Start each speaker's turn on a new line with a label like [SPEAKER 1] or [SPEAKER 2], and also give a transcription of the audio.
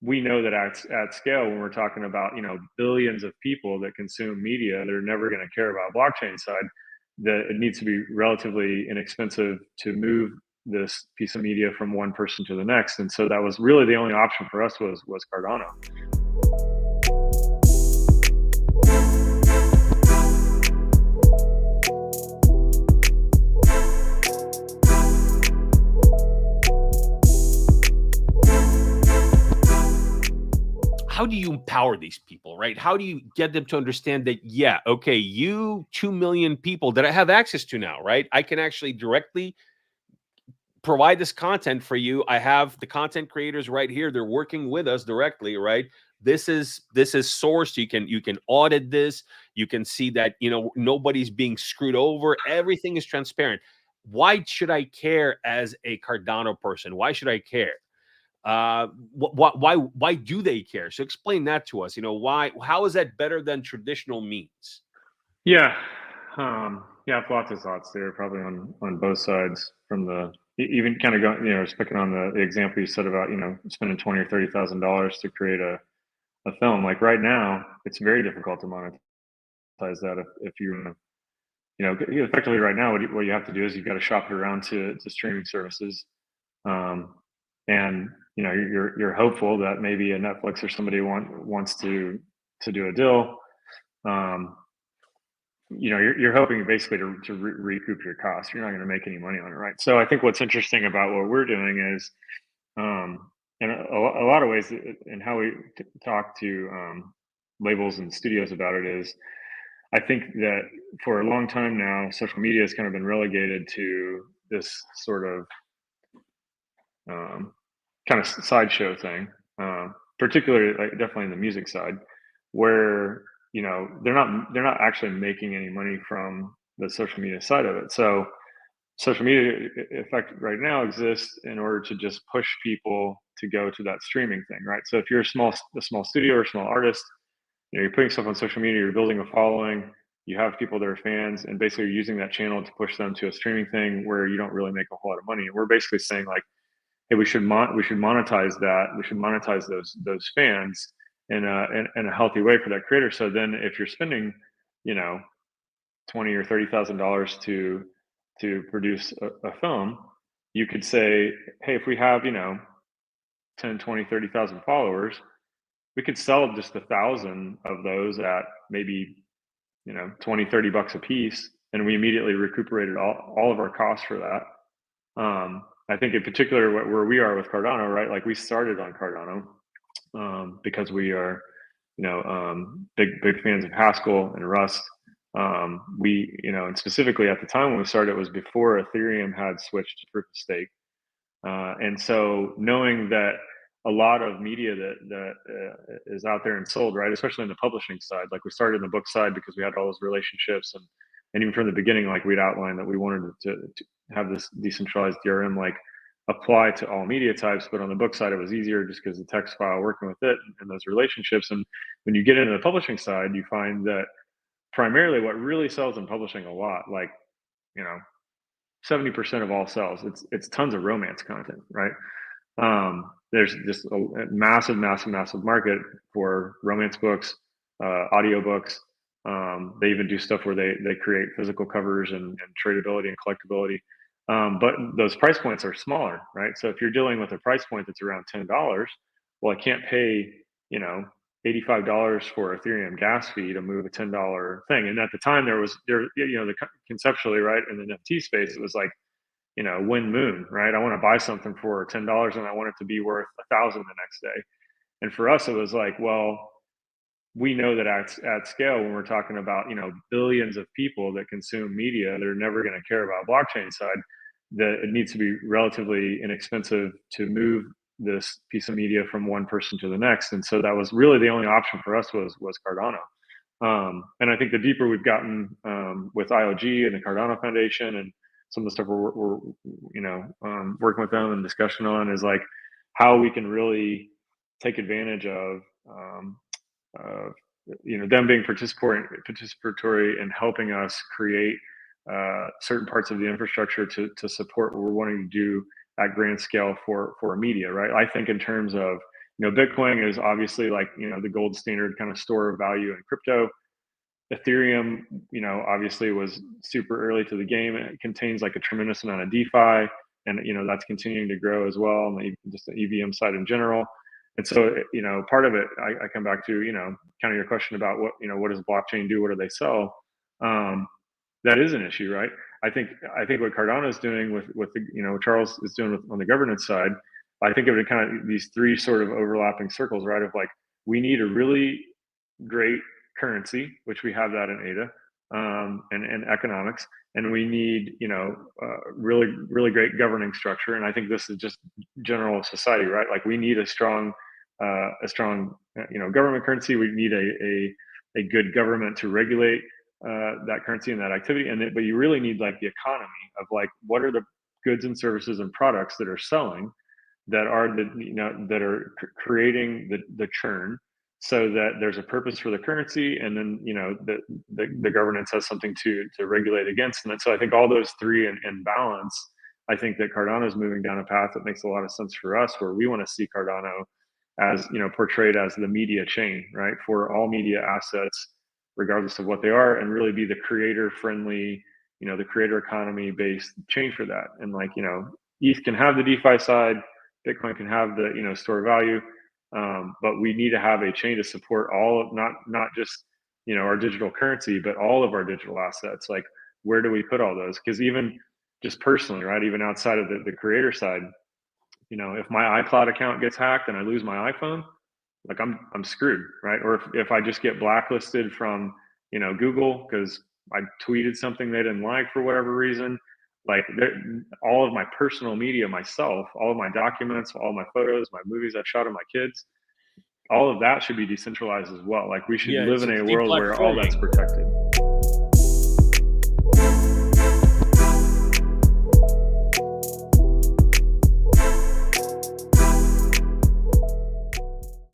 [SPEAKER 1] we know that at scale, when we're talking about, billions of people that consume media, they're never going to care about blockchain side, that it needs to be relatively inexpensive to move this piece of media from one person to the next. And so that was really the only option for us was Cardano.
[SPEAKER 2] How do you empower these people, right? How do you get them to understand that, yeah, okay, you 2 million people that I have access to now, right? I can actually directly provide this content for you. I have the content creators right here. They're working with us directly, right? This is sourced. You can audit this. You can see that, nobody's being screwed over. Everything is transparent. Why should I care as a Cardano person? Why should I care? Why do they care? So explain that to us. How is that better than traditional means?
[SPEAKER 1] Yeah. Yeah, lots of thoughts there, probably on both sides. From the even kind of going, picking on the example you said about spending $20,000 or $30,000 to create a film. Like right now, it's very difficult to monetize that if you're effectively right now what you have to do is you've got to shop it around to streaming services, and you're hopeful that maybe a Netflix or somebody wants to do a deal. You're hoping basically to recoup your costs. You're not going to make any money on it, right? So I think what's interesting about what we're doing is, in a lot of ways, and how we talk to labels and studios about it is, I think that for a long time now, social media has kind of been relegated to this sort of kind of sideshow thing, particularly like definitely in the music side, where they're not actually making any money from the social media side of it. So social media effect right now exists in order to just push people to go to that streaming thing, right? So if you're a small studio or a small artist, you're putting stuff on social media, you're building a following, you have people that are fans, and basically you're using that channel to push them to a streaming thing where you don't really make a whole lot of money. And we're basically saying like, hey, we should monetize that. We should monetize those fans in a healthy way for that creator. So then, if you're spending, you know, $20,000 or $30,000 to produce a film, you could say, hey, if we have 10, 20, 30,000 followers, we could sell just 1,000 of those at maybe 20, $30 a piece, and we immediately recuperated all of our costs for that. I think in particular where we are with Cardano, right? Like we started on Cardano because we are, big fans of Haskell and Rust. And specifically at the time when we started, it was before Ethereum had switched to proof of stake. And so knowing that a lot of media that is out there and sold, right, especially in the publishing side, like we started in the book side because we had all those relationships, and even from the beginning, like we'd outlined that we wanted to have this decentralized DRM like apply to all media types, but on the book side it was easier just because the text file working with it and those relationships. And when you get into the publishing side, you find that primarily what really sells in publishing a lot, like 70% of all sales, it's tons of romance content, right? There's just a massive market for romance books, audiobooks. They even do stuff where they create physical covers and tradability and collectability. But those price points are smaller, right? So if you're dealing with a price point that's around $10, well, I can't pay, $85 for Ethereum gas fee to move a $10 thing. And at the time conceptually, right, in the NFT space, it was like, win moon, right? I want to buy something for $10 and I want it to be worth 1,000 the next day. And for us, it was like, well, we know that at scale, when we're talking about, billions of people that consume media, they're never going to care about blockchain side, that it needs to be relatively inexpensive to move this piece of media from one person to the next. And so that was really the only option for us was Cardano. And I think the deeper we've gotten with IOG and the Cardano Foundation and some of the stuff we're working with them and discussion on is like how we can really take advantage of them being participatory and helping us create certain parts of the infrastructure to support what we're wanting to do at grand scale for media, right? I think in terms of Bitcoin is obviously like, the gold standard kind of store of value in crypto. Ethereum, obviously was super early to the game. It contains like a tremendous amount of DeFi, and that's continuing to grow as well, and just the EVM side in general. And so, part of it, I come back to, kind of your question about what does blockchain do? What do they sell? That is an issue, right? I think what Cardano is doing with the, Charles is doing on the governance side. I think of it kind of these three sort of overlapping circles, right? Of like, we need a really great currency, which we have that in ADA, and economics, and we need really really great governing structure. And I think this is just general society, right? Like, we need a strong government currency. We need a good government to regulate that currency and that activity. But you really need like the economy of like, what are the goods and services and products that are selling, that are creating the churn, so that there's a purpose for the currency, and then the governance has something to regulate against. And then, so I think all those three in balance, I think that Cardano is moving down a path that makes a lot of sense for us, where we want to see Cardano as, portrayed as the media chain, right, for all media assets, regardless of what they are, and really be the creator friendly, the creator economy based chain for that. And like, ETH can have the DeFi side, Bitcoin can have the store value, but we need to have a chain to support all of, not just our digital currency, but all of our digital assets. Like, where do we put all those? Because even just personally, right, even outside of the creator side, if my iCloud account gets hacked and I lose my iPhone, like, I'm screwed, right? Or if I just get blacklisted from Google because I tweeted something they didn't like for whatever reason, like, all of my personal media, myself, all of my documents, all my photos, my movies I've shot of my kids, all of that should be decentralized as well. Like, we should
[SPEAKER 2] Yeah,
[SPEAKER 1] live in
[SPEAKER 2] it's
[SPEAKER 1] a world where all that's
[SPEAKER 2] deplatforming.
[SPEAKER 1] protected.